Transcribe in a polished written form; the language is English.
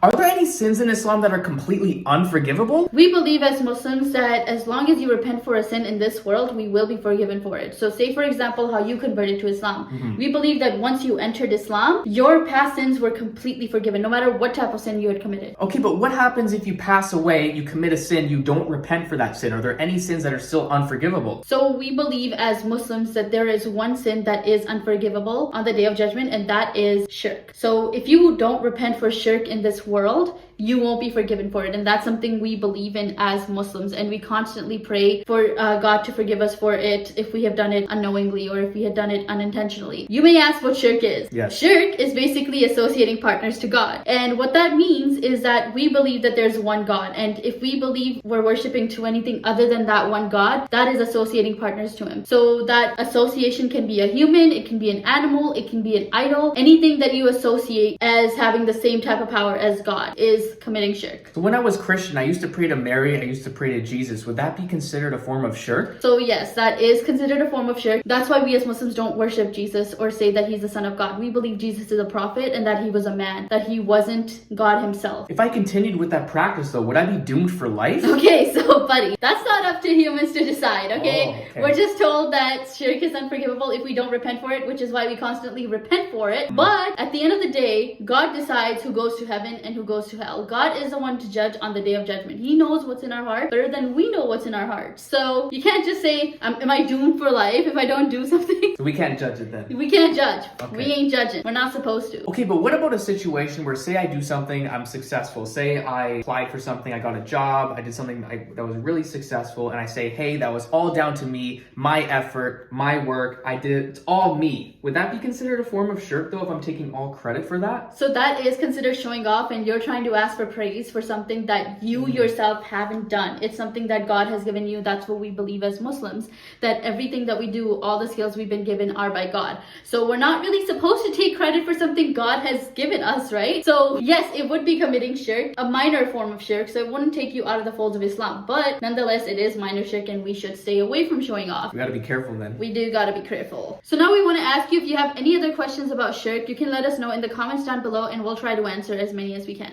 Are there any sins in Islam that are completely unforgivable? We believe as Muslims that as long as you repent for a sin in this world, we will be forgiven for it. So say for example how you converted to Islam. We believe that once you entered Islam, your past sins were completely forgiven, no matter what type of sin you had committed. Okay, but what happens if you pass away, you commit a sin, you don't repent for that sin? Are there any sins that are still unforgivable? So we believe as Muslims that there is one sin that is unforgivable on the Day of Judgment, and that is shirk. So if you don't repent for shirk in this world, you won't be forgiven for it. And that's something we believe in as Muslims. And we constantly pray for God to forgive us for it if we have done it unknowingly or if we have done it unintentionally. You may ask what shirk is. Yes. Shirk is basically associating partners to God. And what that means is that we believe that there's one God. And if we believe we're worshiping to anything other than that one God, that is associating partners to him. So that association can be a human, it can be an animal, it can be an idol. Anything that you associate as having the same type of power as God is committing shirk. So when I was Christian, I used to pray to Mary, I used to pray to Jesus. Would that be considered a form of shirk? So yes, that is considered a form of shirk. That's why we as Muslims don't worship Jesus or say that he's the son of God. We believe Jesus is a prophet and that he was a man, that he wasn't God himself. If I continued with that practice though, would I be doomed for life? Okay, so buddy, that's not up to humans to decide, okay? Oh, okay. We're just told that shirk is unforgivable if we don't repent for it, which is why we constantly repent for it. But at the end of the day, God decides who goes to heaven and who goes to hell. God is the one to judge on the Day of Judgment. He knows what's in our heart better than we know what's in our heart. So you can't just say, am I doomed for life if I don't do something? So we can't judge it then. We can't judge. Okay. We ain't judging. We're not supposed to. Okay, but what about a situation where, say I do something, I'm successful. Say I applied for something, I got a job, I did something that was really successful, and I say, hey, that was all down to me, my effort, my work, I did it, it's all me. Would that be considered a form of shirk though if I'm taking all credit for that? So that is considered showing off, and you're trying to ask for praise for something that you yourself haven't done. It's something that God has given you. That's what we believe as Muslims, that everything that we do, all the skills we've been given are by God. So we're not really supposed to take credit for something God has given us, right? So yes, it would be committing shirk, a minor form of shirk, so it wouldn't take you out of the folds of Islam. But nonetheless, it is minor shirk and we should stay away from showing off. We gotta be careful then. We do gotta be careful. So now we want to ask you, if you have any other questions about shirk, you can let us know in the comments down below and we'll try to answer as many as we can.